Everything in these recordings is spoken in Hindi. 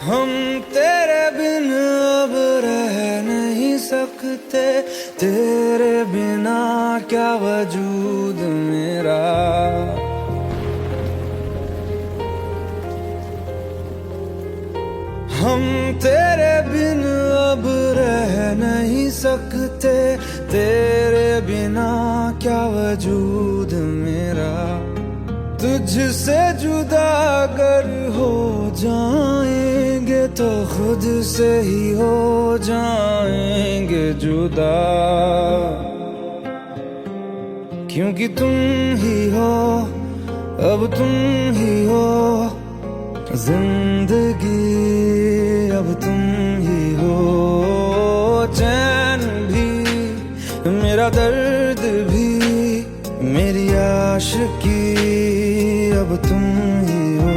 हम तेरे बिन अब रह नहीं सकते, तेरे बिना क्या वजूद मेरा। हम तेरे बिन अब रह नहीं सकते, तेरे बिना क्या वजूद मेरा। तुझसे जुदा अगर हो जाएंगे तो खुद से ही हो जाएंगे जुदा, क्योंकि तुम ही हो, अब तुम ही हो जिंदगी, अब तुम ही हो। चैन भी मेरा दर्द भी मेरी आशिकी, अब तुम ही हो।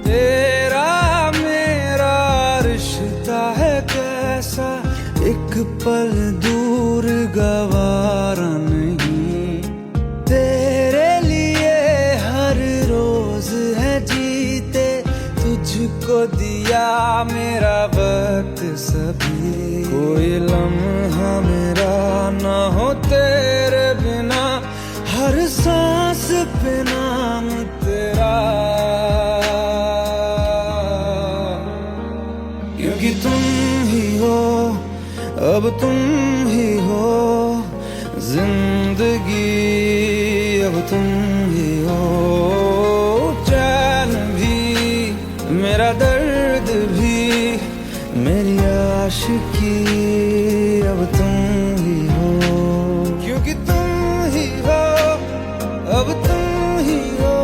तेरा मेरा रिश्ता है कैसा, एक पल दूर गवारा नहीं। तेरे लिए हर रोज है जीते, तुझको दिया मेरा वक्त सभी। कोई लम्हा मेरा ना हो तेरे बिना, हर सांस पे नाम तेरा, क्योंकि तुम ही हो, अब तुम ही हो जिंदगी, अब तुम ही हो। चैन भी मेरा दर्द भी मेरी आशिकी, अब तुम ही हो, क्योंकि तुम ही हो, अब तुम ही हो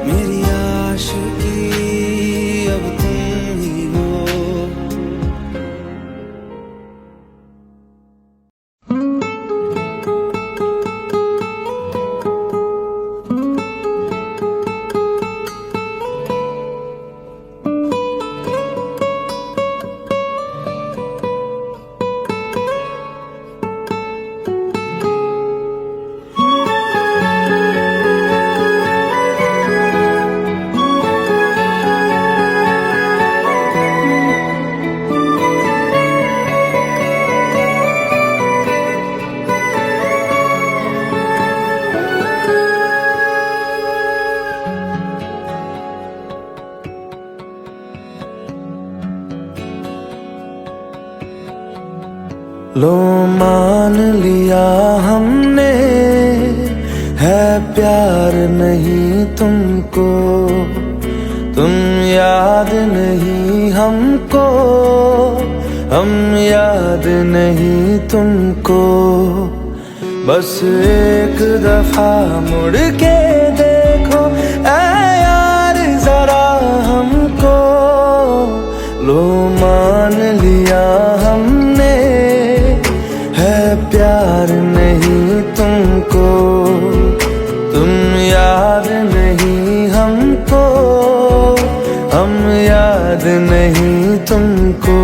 मेरी आशिकी, अब तुम ही हो। लो मान लिया हमने है प्यार नहीं तुमको, तुम याद नहीं हमको, हम याद नहीं तुमको। बस एक दफा मुड़ के देखो ऐ यार जरा हमको। लो मान लिया हमने है प्यार नहीं तुमको, तुम याद नहीं हमको, हम याद नहीं तुमको।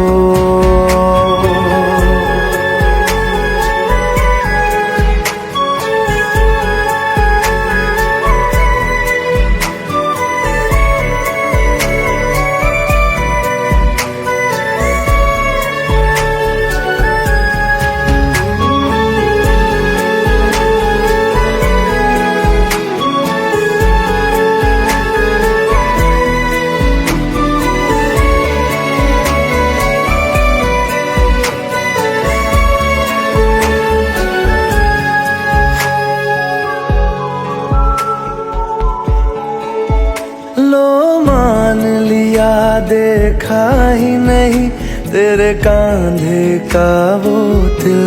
देखा ही नहीं तेरे कांधे का वो दिल,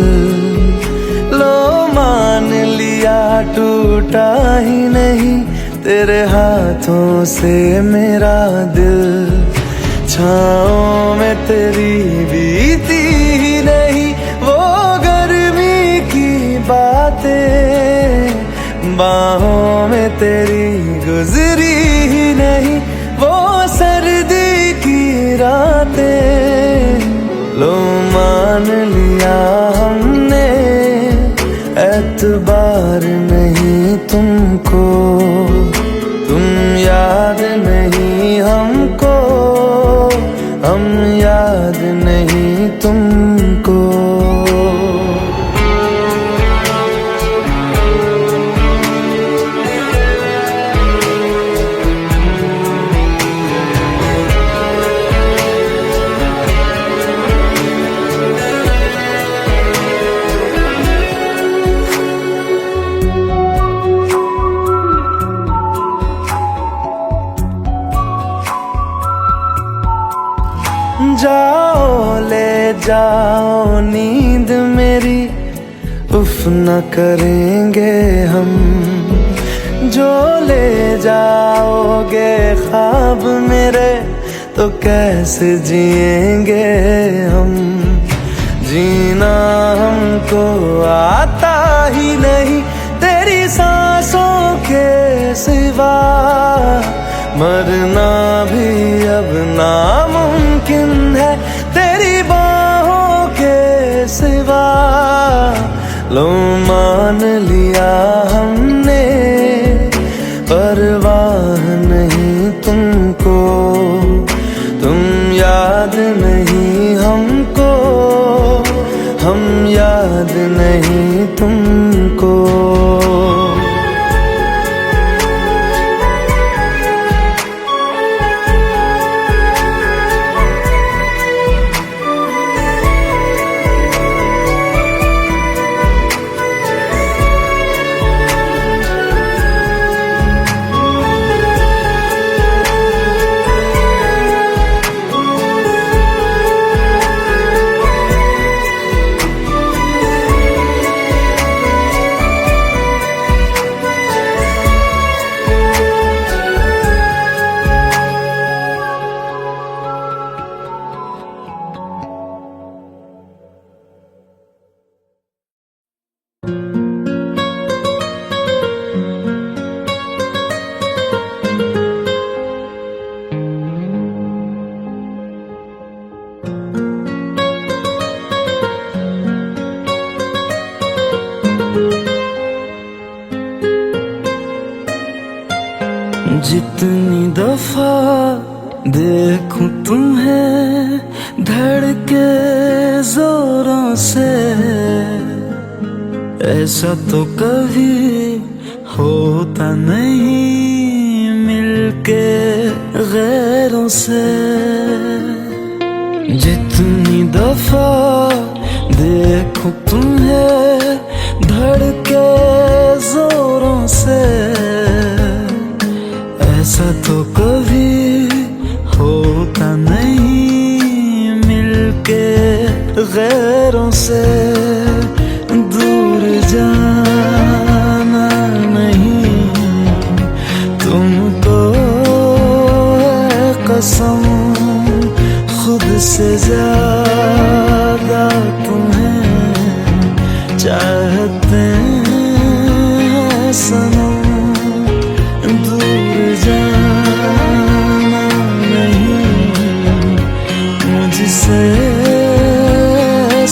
लो मान लिया टूटा ही नहीं तेरे हाथों से मेरा दिल। छाँव में तेरी बीती ही नहीं वो गर्मी की बातें, बाहों में तेरी गुजरी ही नहीं वो सर्दी की रातें। लो मान लिया एतबार नहीं तुमको, तुम याद नहीं हमको, हम याद नहीं तुमको। जाओ ले जाओ नींद मेरी, उफ न करेंगे हम। जो ले जाओगे ख्वाब मेरे, तो कैसे जिएंगे हम। जीना हमको आता ही नहीं तेरी सांसों के सिवा, मरना भी अब नामुमकिन है तेरी बाहों के सिवा। लो मान लिया हमने, परवाह नहीं तुमको, तुम याद नहीं हमको, हम याद नहीं तुमको। जितनी दफा देखूं तुम्हें धड़के जोरों से, ऐसा तो कभी होता नहीं मिलके गैरों से। जितनी दफा देखूं तुम्हें धड़के जोरों से, ऐसा तो कभी होता नहीं मिलके गैरों से। दूर जाना नहीं तुमको है कसम, खुद से ज्यादा तुम्हें चाहते हैं सनम। जाना नहीं मुझसे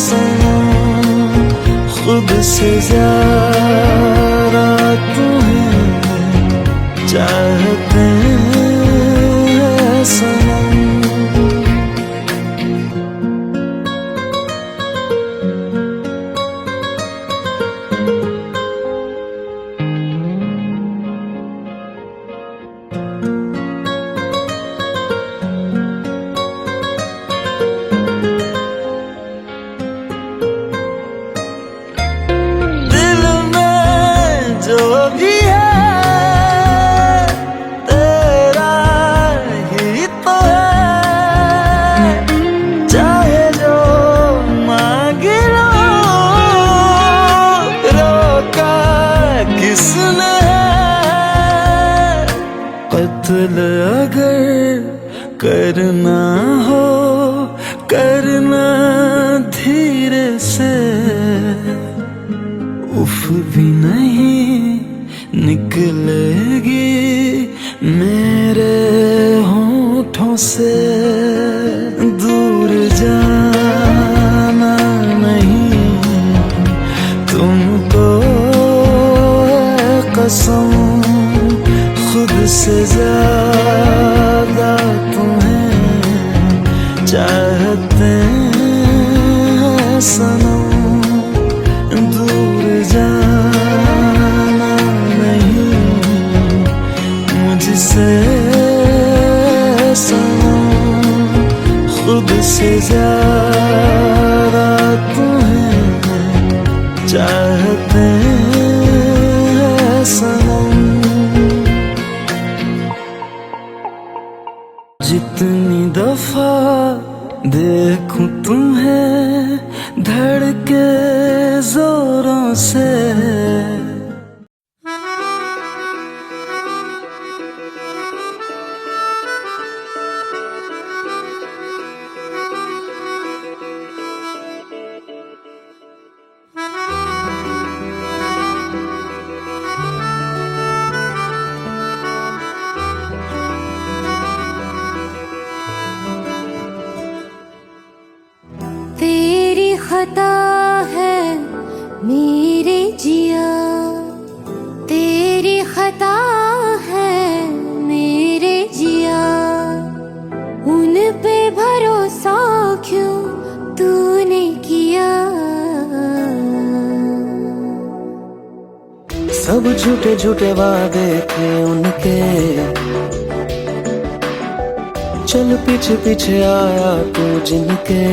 सनम, खुद से ज्यादा तुम्हें चाहते हैं सनम। कत्ल अगर करना हो करना धीरे से, उफ भी नहीं निकलेगी मेरे होठों से। दूर जाना नहीं तुमको कसम खुद से ज्यादा तुम्हें चाहते हैं सनम। दूर जाना नहीं मुझसे सनम, खुद से ज्यादा तुम्हें चाहते हैं सनम। जितनी दफा देखूं तुम्हें धड़के जोरों से, तेरी खता है मेरे जिया, तेरी खता है मेरे जिया। उन पे भरोसा क्यों तूने किया? सब झूठे झूठे वादे थे उनके, चल पीछे पीछे आया तू जिनके।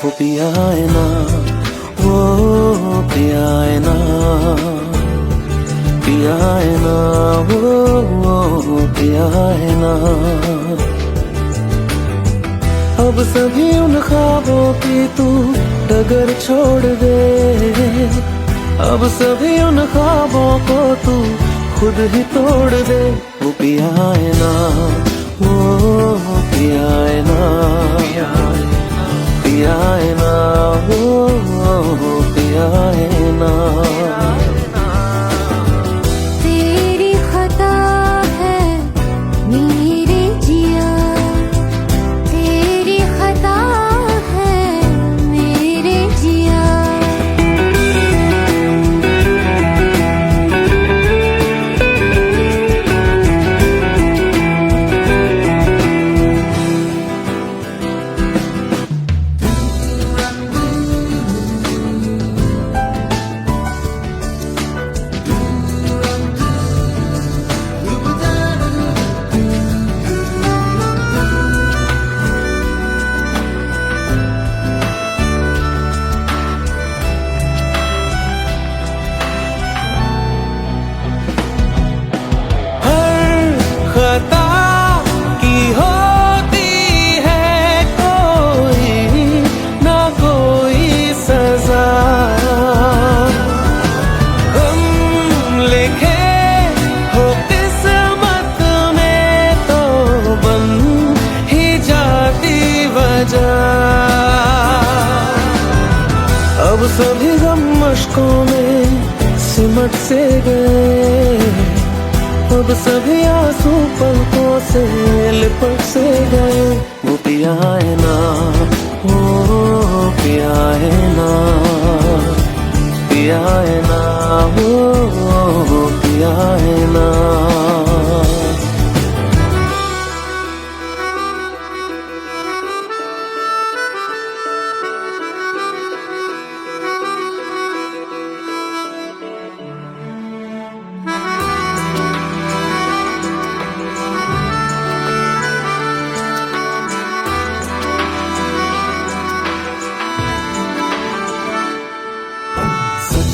वो पिया है ना, वो पिया है ना, पिया है ना, वो पिया है ना। अब सभी उन ख्वाबों की तू डगर छोड़ दे, अब सभी उन ख्वाबों को तू खुद ही तोड़ दे। वो पिया है ना, वो पिया है ना, पिया है ना, वो पिया है ना। तेरी खता है मेरे जिया, तेरी खता है मेरे जिया। खता की होती है कोई ना कोई सजा, हम लिखे हो किस्मत में तो बन ही जाती वजह। अब सभी गम मशकों में सिमट से गए, अब सभी आंसू पलकों से लिपट से गए। वो पिया है ना, वो पिया है ना, पिया है ना, वो पिया है ना।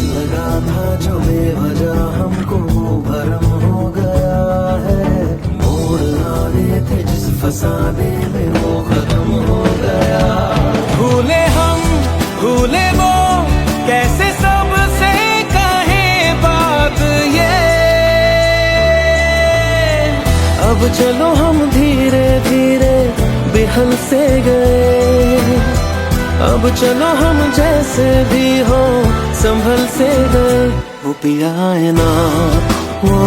लगा था जो बेवजह हमको वो भरम हो गया है। मोड़ आने थे जिस फसाने में वो खत्म हो गया। भूले हम भूले वो कैसे सबसे कहे बात ये। अब चलो हम धीरे धीरे बेहल से गए, अब चलो हम जैसे भी हो संभल से गए। वो पिया है ना, वो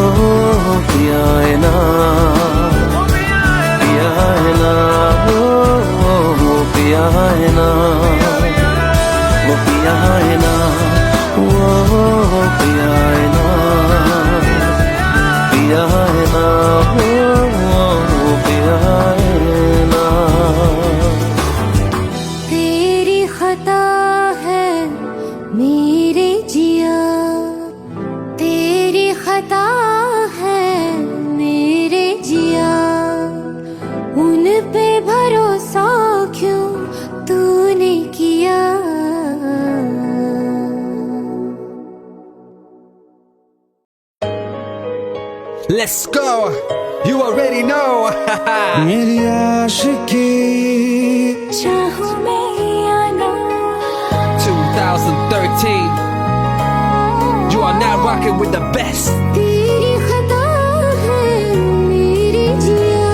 पिया है ना, पिया है ना, वो पिया है ना, वो पिया है ना, वो पिया है ना। पे भरोसा क्यों तूने किया। Let's go, you already know. मेरी आशिकी चाहूं मैं या ना 2013, you are now rocking with the best. तेरी खता है मेरी जिया।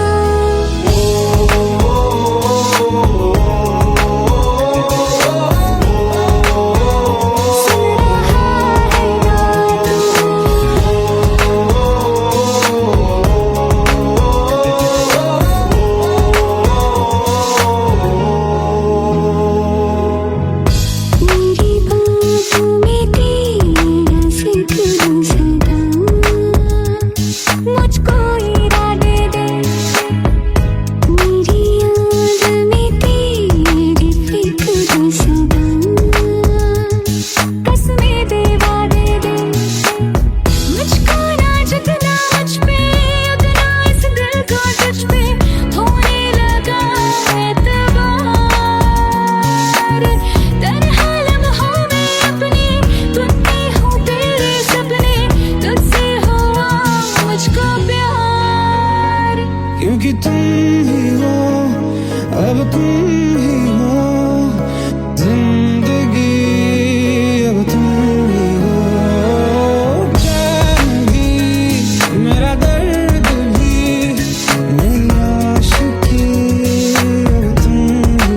क्योंकि तुम ही हो, अब तुम ही हो जिंदगी, अब तुम ही हो चैन भी, मेरा दर्द भी, मेरी आशिकी, अब तुम ही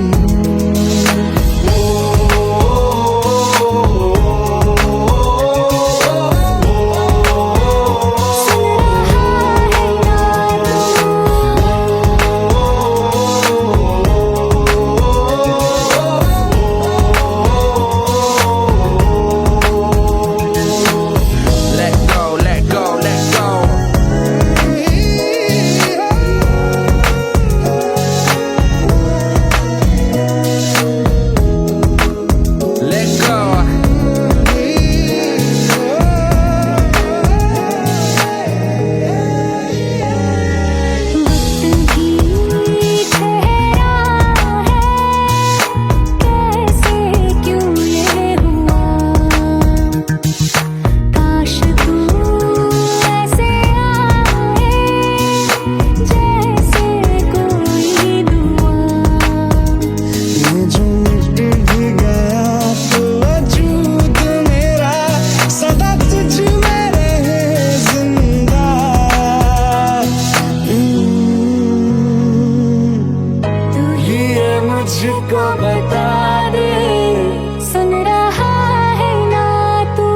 मुझको बता दे, सुन रहा है ना तू।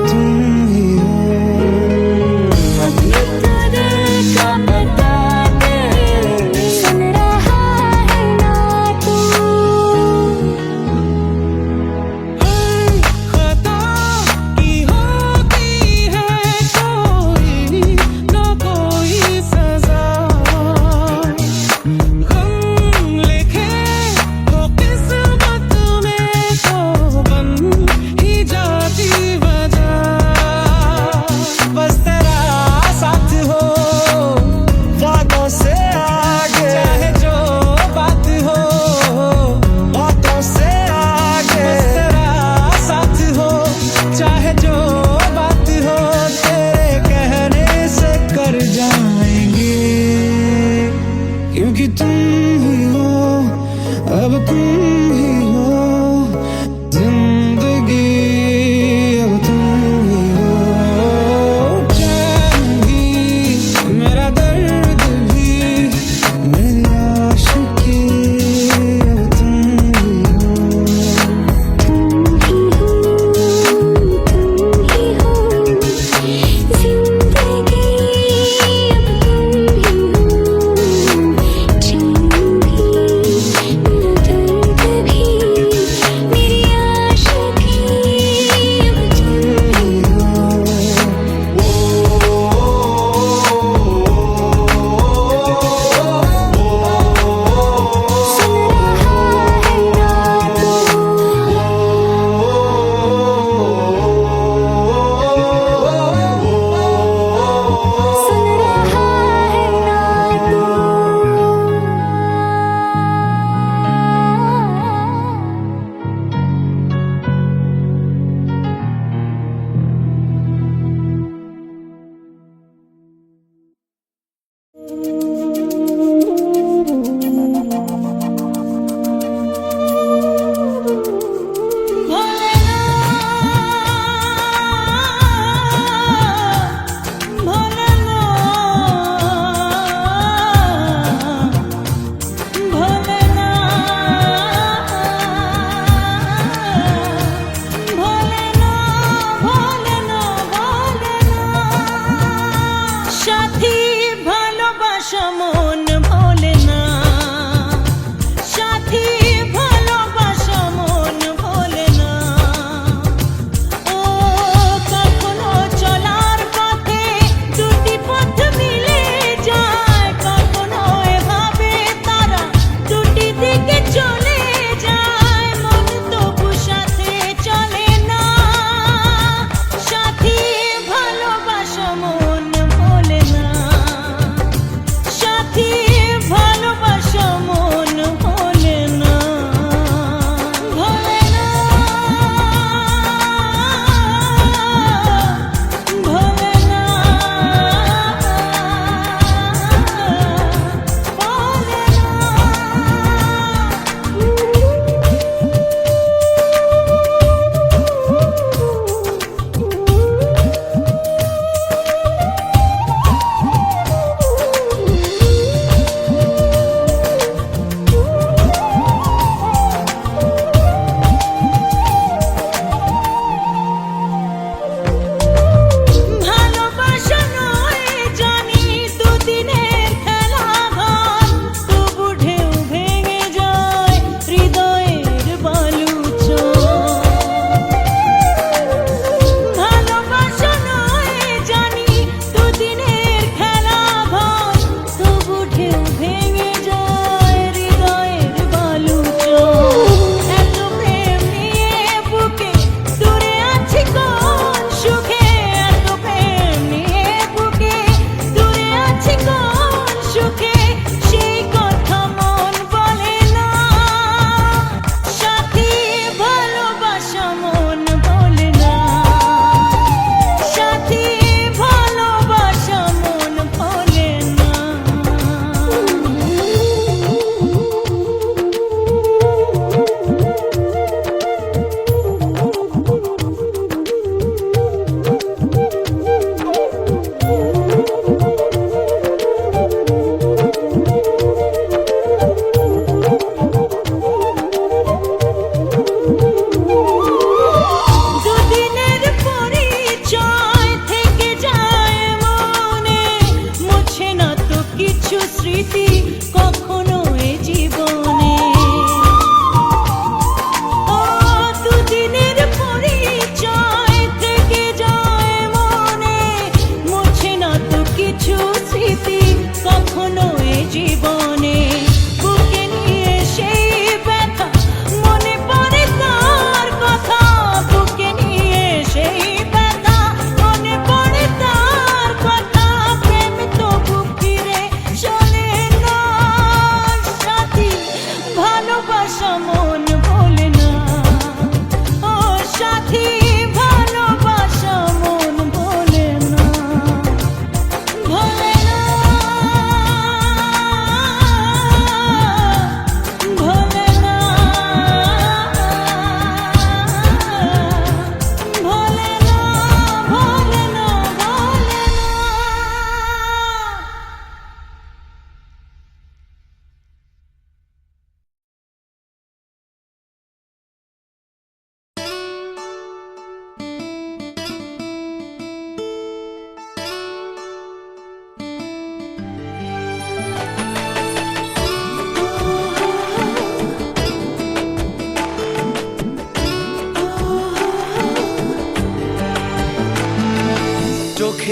तुम ही हो अपने तो दिल का बता दे, सुन रहा है ना तू। खता की होती है कोई न कोई सजा, हम लिखे तो किस्मत में तो बन ही जाती वजह। बस तेरा साथ हो वादों से आगे, चाहे जो बात हो बातों से आगे। बस तेरा साथ हो चाहे जो बात हो, तेरे कहने से कर जाएंगे। क्योंकि तुम ही हो, अब तुम ही हो जिंदगी, अब तुम ही हो चैन भी, मेरा दर्द भी, मेरी आशिकी, अब तुम ही हो। तुम ही हो, तुम ही हो जिंदगी, अब तुम ही हो चैन भी, मेरा दर्द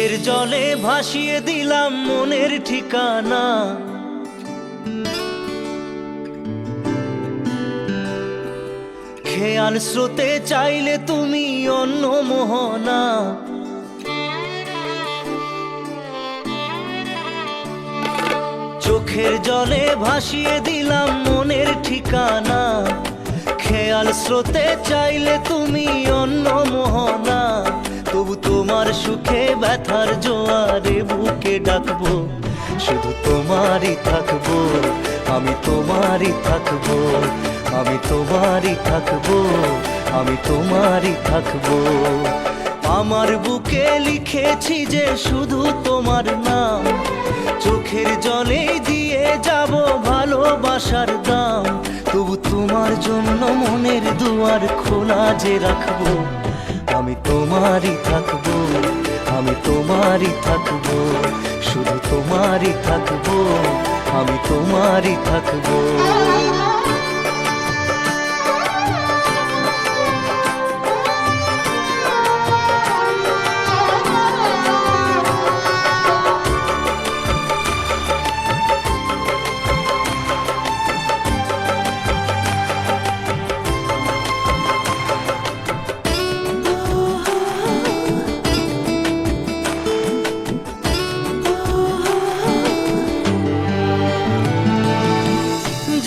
চোখের জলে ভাসিয়ে দিলাম মনের ঠিকানা, খেয়াল স্রোতে চাইলে তুমি অন্য মোহনা। চোখের জলে ভাসিয়ে দিলাম মনের ঠিকানা, খেয়াল স্রোতে চাইলে তুমি অন্য মোহনা। তবু তোমার সুখে ব্যথার জোয়ারে বুকে ডাকবো, শুধু তোমারই থাকবো, আমি তোমারই থাকবো, আমি তোমারই থাকবো, আমি তোমারই থাকবো। আমার বুকে লিখেছি যে শুধু তোমার নাম, চোখের জলে দিয়ে যাব ভালোবাসার দাম। তবু তোমার জন্য মনের দুয়ার খোলা যে রাখবো, আমি তোমারই থাকবো, আমি তোমারই থাকবো, শুধু তোমারই থাকবো, আমি তোমারই থাকবো।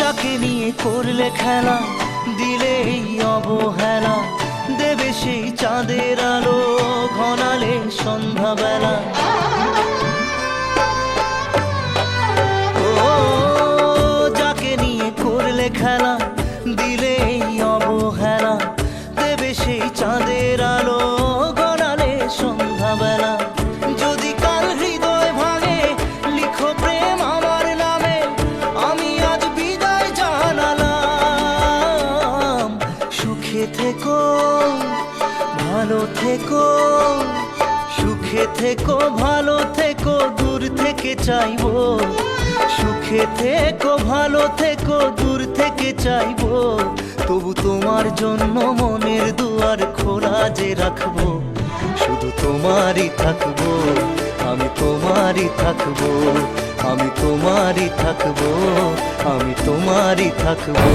যাকে নিয়ে করলে খেলা, দিলে এই অবহেলা, দেবে সেই চাঁদের আলো ঘনালে সন্ধ্যাবেলা। ও যাকে নিয়ে করলে খেলা, দিলে এই অবহেলা, দেবে সেই চাঁদের আলো ঘনালে সন্ধ্যাবেলা। যদি কাল হৃদয় ভাঙে লিখো প্রেম আমার নামে, আমি আজ বিদায় জানালাম। সুখে থেকো ভালো থেকো, সুখে থেকো ভালো থেকো, দূর থেকে চাইবো। সুখে থেকো ভালো থেকো, দূর থেকে চাইবো। তবু তোমার জন্য মনের দুয়ার খোলা যে রাখবো, শুধু তোমারই থাকবো, আমি তোমারই থাকবো, আমি তোমারই থাকবো, আমি তোমারই থাকবো।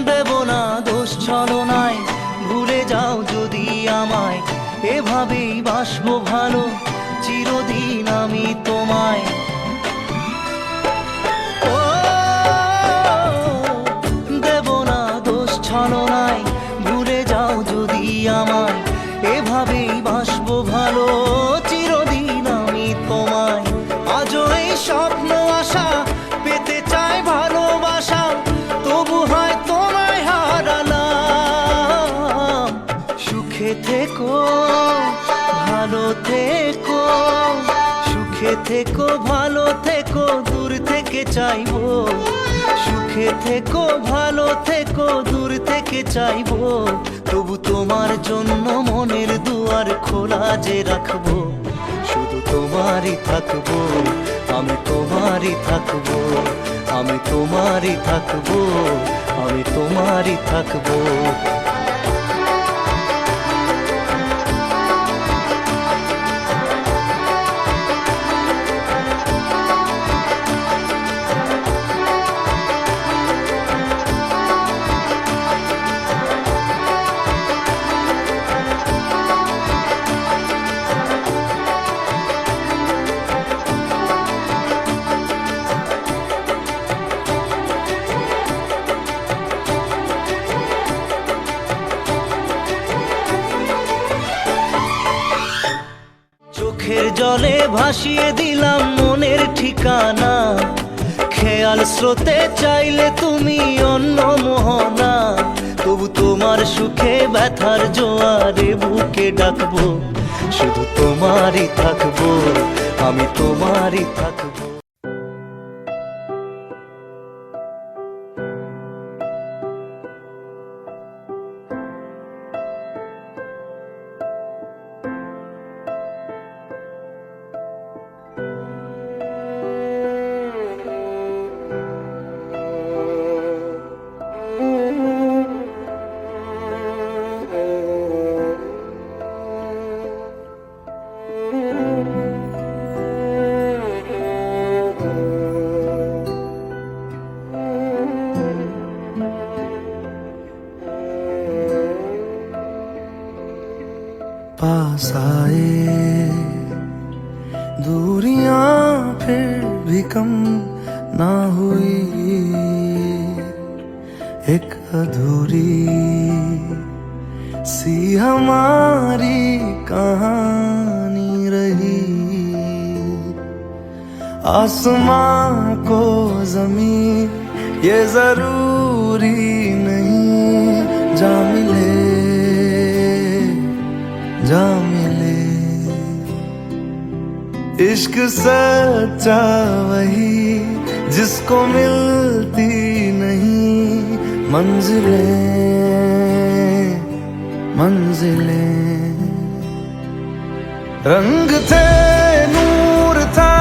দেব না দোষ ছলনায়, ভুলে যাও যদি আমায়, এভাবেই বাসবো ভালো চিরদিন আমি তোমায়। ও দেব না দোষ ছলনায়, ভুলে যাও যদি আমায়, এভাবেই বাসবো ভালো চিরদিন আমি তোমায়। আজও এই স্বপ্ন আশা পেতে চাই ভালোবাসা, তবু হয় তোমায় হারালাম। সুখে থেকো ভালো থেকো, সুখে থেকো ভালো থেকো, দূর থেকে চাইবো। সুখে থেকো ভালো থেকো, দূর থেকে চাইবো। তবু তোমার জন্য মনের দুয়ার খোলা যে রাখবো, শুধু তোমারই থাকবো, আমি তোমারই থাকবো, আমি তোমারই থাকবো, আমি তোমারই থাকবো। চোখের জলে ভাসিয়ে দিলাম মনের ঠিকানা, খেয়াল স্রোতে চাইলে তুমি অন্য মোহনা। তবু তোমার সুখে ব্যথার জোয়ারে বুকে ডাকবো, শুধু তোমারই থাকবো, আমি তোমারই থাকবো। फिर भी कम ना हुई, एक अधूरी सी हमारी कहानी रही। आसमां को ज़मीं ये जरूरी नहीं, जा मिले जा मिले। इश्क सच्चा वही जिसको मिलती नहीं मंजिलें मंजिलें। रंग थे नूर था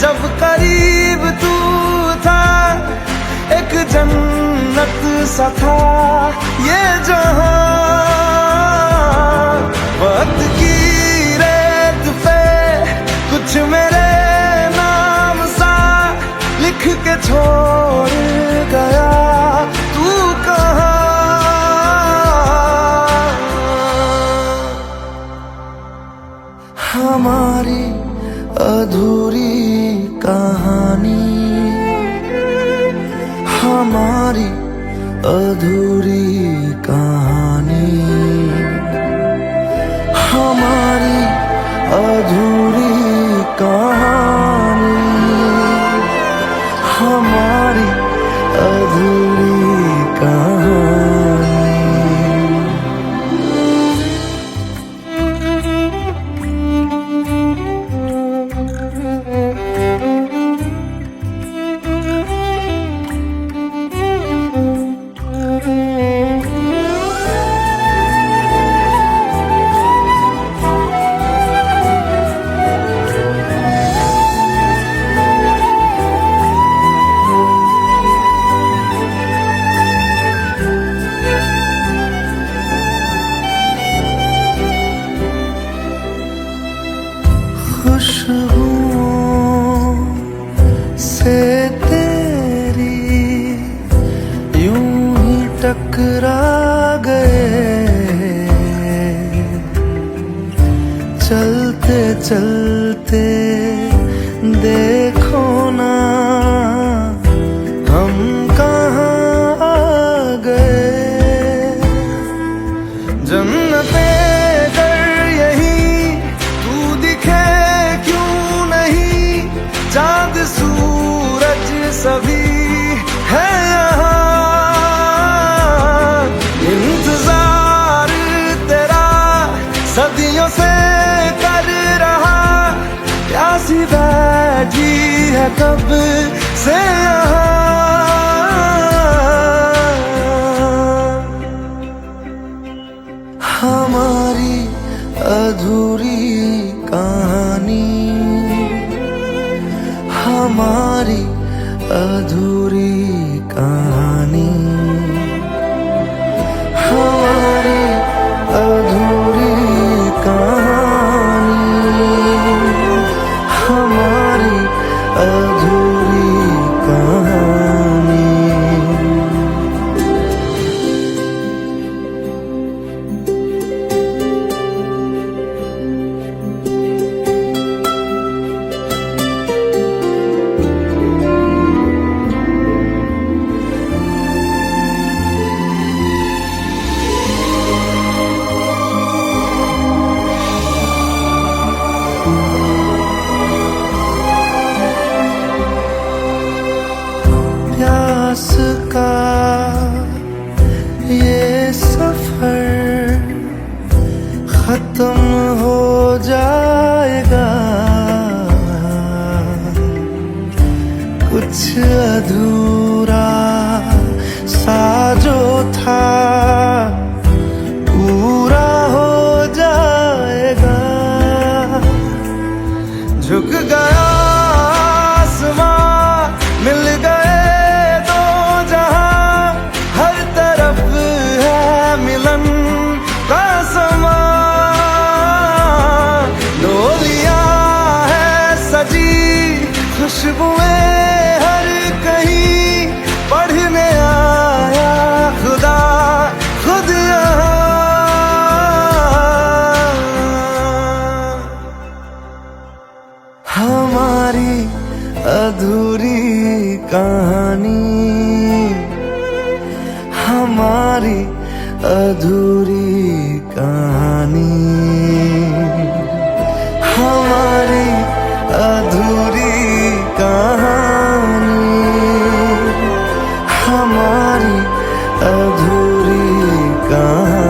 जब करीब तू था, एक जन्नत सा था ये जहां। वक्त की रेत पे कुछ मेरे नाम सा लिख के छोड़ गया, तू कहाँ? हमारी अधूरी कहानी, हमारी अधूरी कहानी, हमारी अधूरी कहानी, हमारी अधूरी कहानी। खुशबुओं से तेरी यूं ही टकरा गए, चलते चलते देखो ना हम कहाँ आ गए। जन्नते चाँद सूरज सभी है यहाँ, इंतजार तेरा सदियों से कर रहा, प्यासी बैठी है कब से यहाँ। हमारी अधूरी कहानी, हमारी अधूरी कहानी, हमारी अधूरी कहानी, हमारी अधूरी कहानी। प्यास का ये सफर खत्म हो जाएगा, कुछ अधूरा सा जो था पूरा हो जाएगा। झुक गया आसमां, मिल गए दो जहां, हर तरफ है मिलन का समा। डोलियां है सजी खुशबुएं हर कहीं, पढ़ने आया खुदा खुद यहाँ। हमारी कहानी, हमारी अधूरी कहानी, हमारी अधूरी कहानी, हमारी अधूरी कहानी।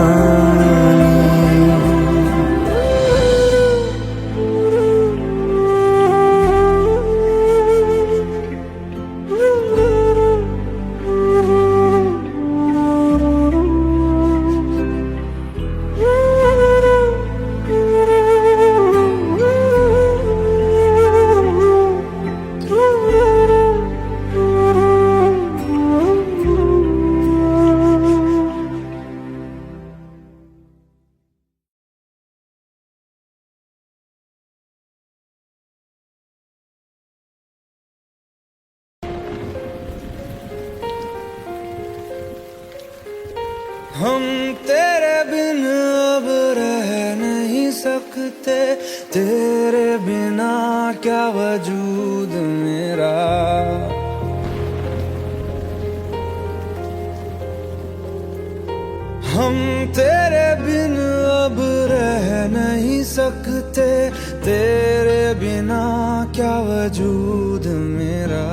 हम तेरे बिन अब रह नहीं सकते, तेरे बिना क्या वजूद मेरा। हम तेरे बिन अब रह नहीं सकते, तेरे बिना क्या वजूद मेरा।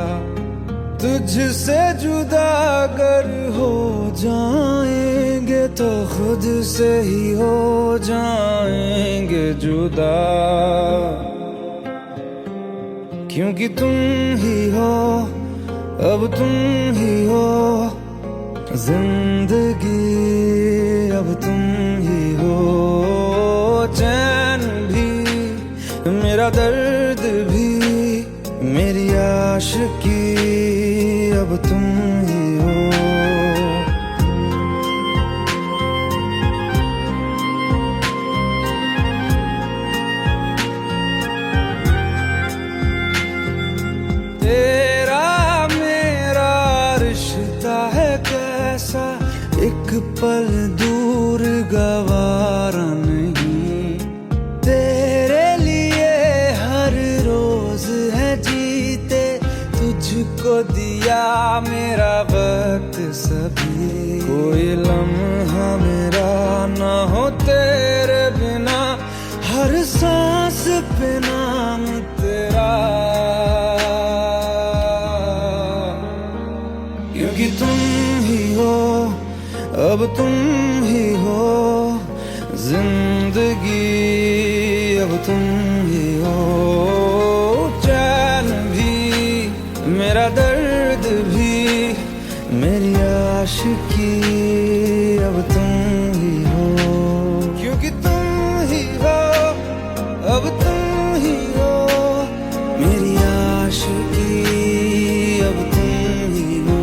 तुझसे जुदा अगर हो जाएंगे तो खुद से ही हो जाएंगे जुदा, क्योंकि तुम ही हो, अब तुम ही हो जिंदगी, अब तुम ही हो चैन भी, मेरा दर्द भी, मेरी आशिकी, अब तुम ही हो। तेरा मेरा रिश्ता है कैसा, एक पल दूर गवारा नहीं। तेरे लिए हर रोज है जीते, तुझको दिया मेरा वक्त सभी। कोई लम्हा मेरा ना हो तेरे बिना, हर सांस पे नाम तेरा, क्योंकि तुम ही हो, अब तुम ही हो जिंदगी, अब तुम ही हो चैन भी, मेरा दर्द भी, मेरी आशिकी, अब तुम ही हो, क्योंकि तुम ही हो, अब तुम ही हो मेरी आशिकी, अब तुम ही हो।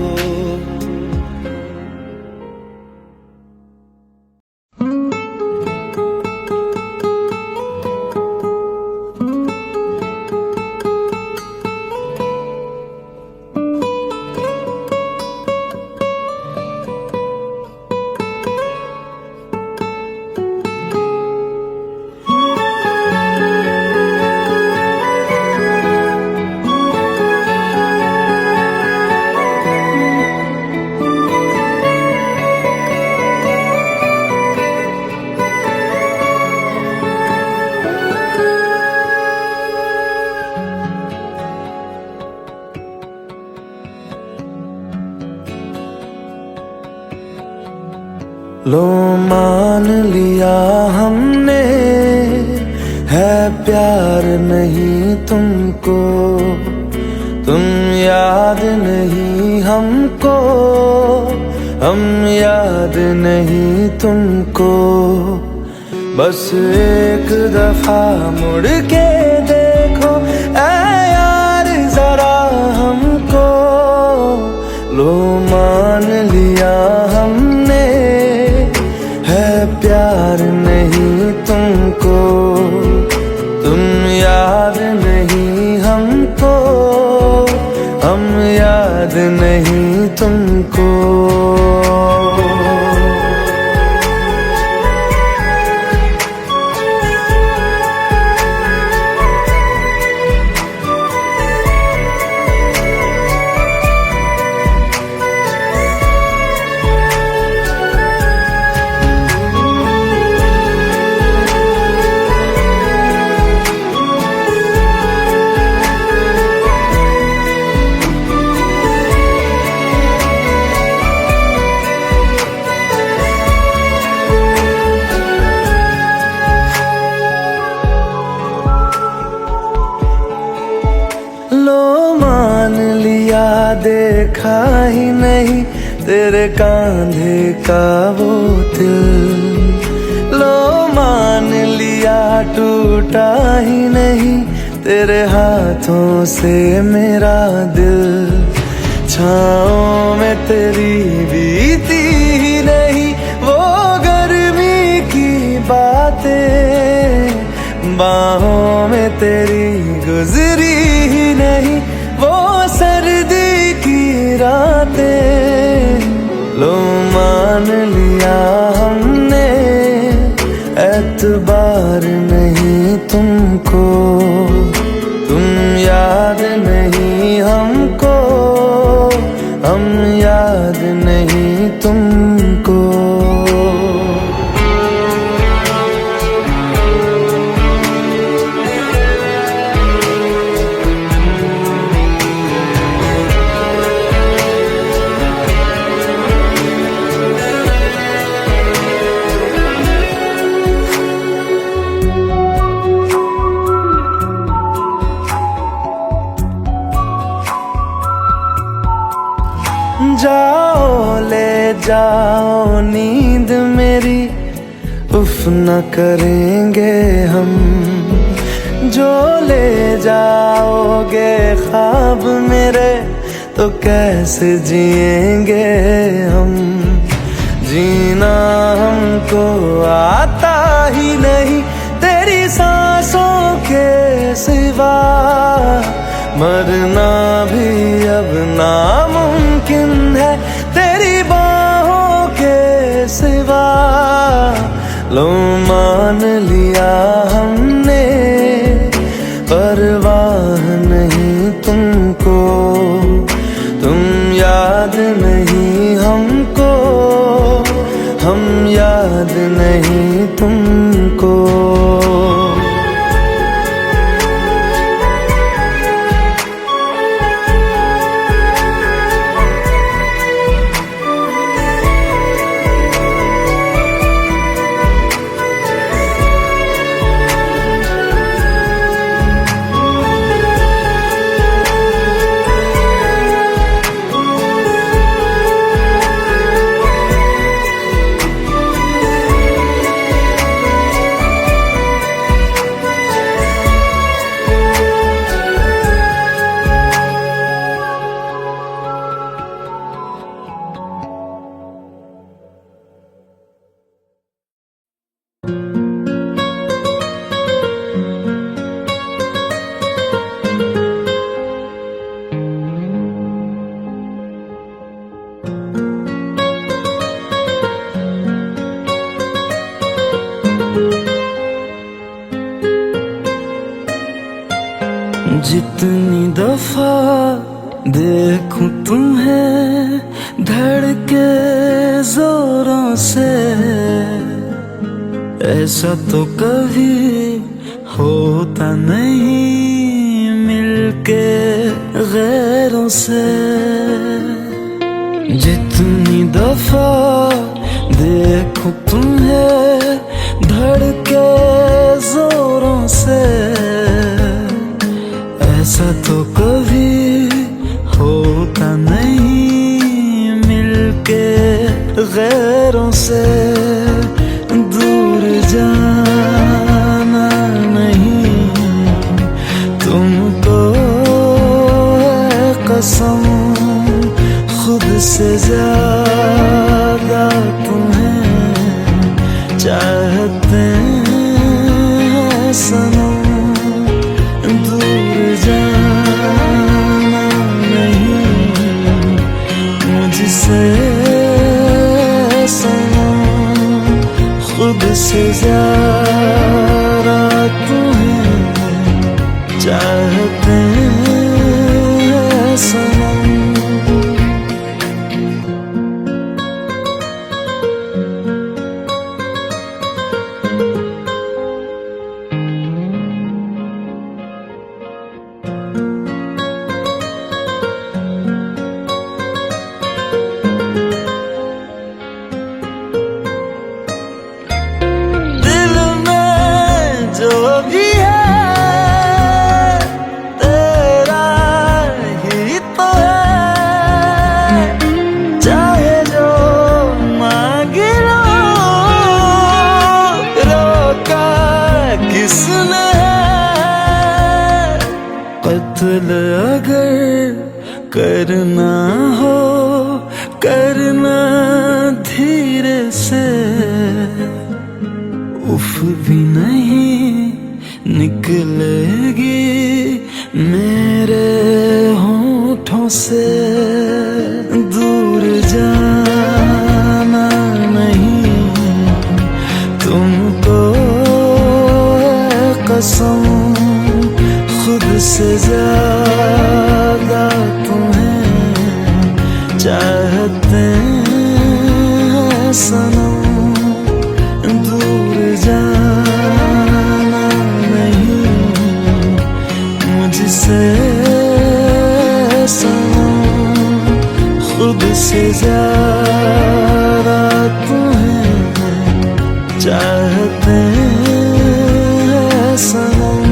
लो मान लिया हमने है प्यार नहीं तुमको, तुम याद नहीं हमको, हम याद नहीं तुमको। बस एक दफा मुड़ के देखो ऐ यार जरा हमको, लो मान लिया हमने है प्यार नहीं तुमको, तुम याद नहीं हमको, हम याद नहीं तुमको। देखा ही नहीं तेरे कांधे का वो दिल। लो मान लिया टूटा ही नहीं तेरे हाथों से मेरा दिल। छाँव में तेरी बीती ही नहीं वो गर्मी की बातें, बाहों में तेरी गुजरी ही नहीं वो सर्दी की रातें। लो मान लिया हमने एतबार नहीं तुमको, तुम याद नहीं हमको, हम याद नहीं तुमको। जाओ ले जाओ नींद मेरी, उफ न करेंगे हम। जो ले जाओगे ख्वाब मेरे तो कैसे जिएंगे हम। जीना हमको आता ही नहीं तेरी सांसों के सिवा, मरना भी अब नामुमकिन है तेरी बाहों के सिवा। लो मान लिया हमने परवाह नहीं तुमको, तुम याद नहीं हमको, हम याद नहीं तुमको। जितनी दफा देखूं तुम्हें धड़के जोरों से, ऐसा तो कभी होता नहीं मिलके गैरों से। जितनी दफा देखूं तुम्हें धड़के जोरों से, ऐसा तो कभी होता नहीं मिलके गैरों से। दूर जाना नहीं तुमको है कसम, खुद से ज्यादा तुम्हें चाहते हैं सनम। खुद से ज्यादा तुम्हें चाहते हैं सनम। अगर करना हो करना धीरे से, उफ भी नहीं निकलेगी मेरे होठों से। दूर जाना नहीं तुमको है कसम, खुद से ज्यादा तुम्हें चाहते हैं सनम। दूर जाना नहीं मुझसे सनम, खुद से ज्यादा तुम्हें चाहते हैं सनम।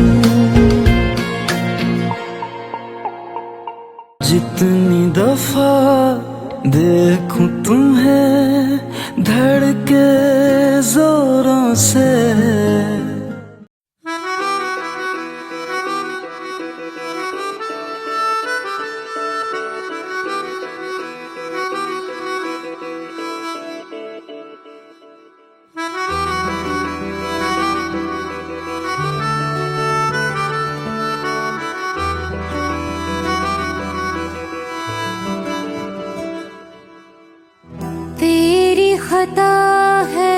जितनी दफा देखूं तुम्हें धड़के जोरों से, तेरी खता है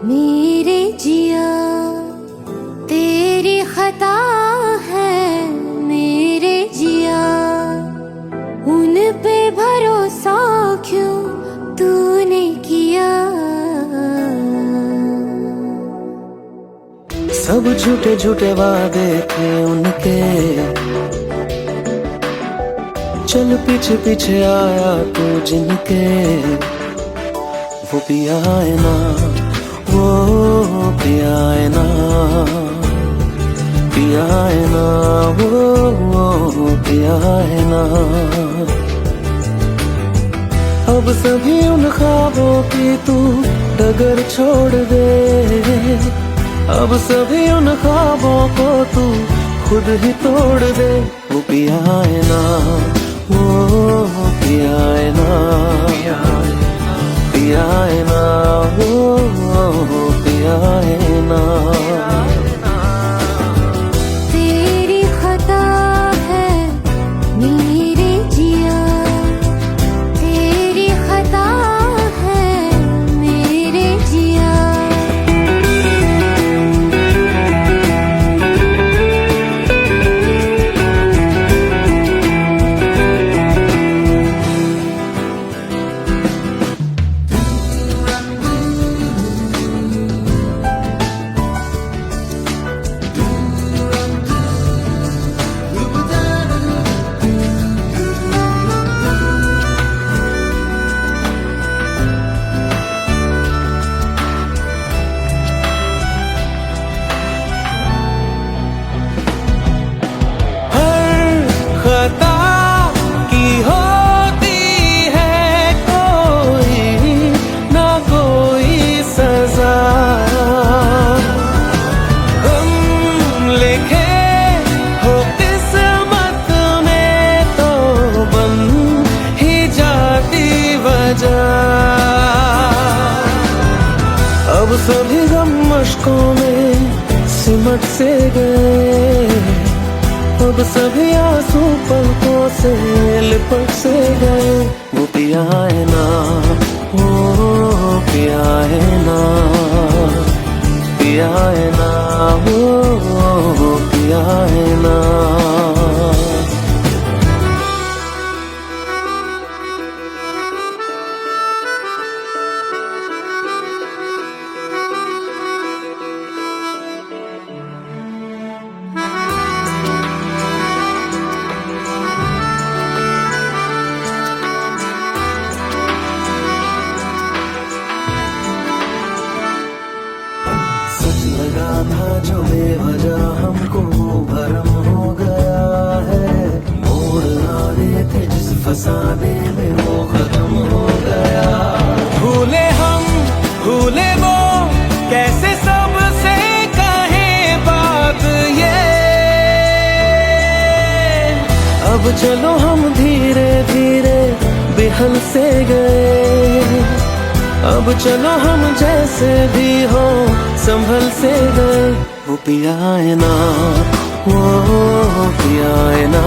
मेरे जिया, तेरी खता है मेरे जिया, उन पे भरोसा क्यों तूने किया। सब झूठे झूठे वादे थे उनके, चल पीछे पीछे आया तू जिनके। वो भी आए ना, वो भी आए ना, भी आए ना, वो भी आए ना। अब सभी उन ख्वाबों की तू डगर छोड़ दे, अब सभी उन ख्वाबों को तू खुद ही तोड़ दे। वो भी आए ना, वो भी आए ना, भी आए ना, वो भी आए ना। तेरी खता है मेरे जिया, तेरी खता है मेरे जिया। अब सभी गम मशकों में सिमट से गए, अब सभी आंसू पलकों से लिपट से गए। वो भी आए ना, वो भी आए ना, भी आए ना, वो भी आए ना। लगा था जो बेवजह हमको वो भरम हो गया है, मोड़ आने थे जिस फसाने में वो खत्म हो गया। भूले हम भूले वो कैसे सबसे कहे बात ये, अब चलो हम धीरे धीरे बेहल से गए, अब चलो हम जैसे भी हो संभल से गए। वो पिया है ना, वो पिया है ना।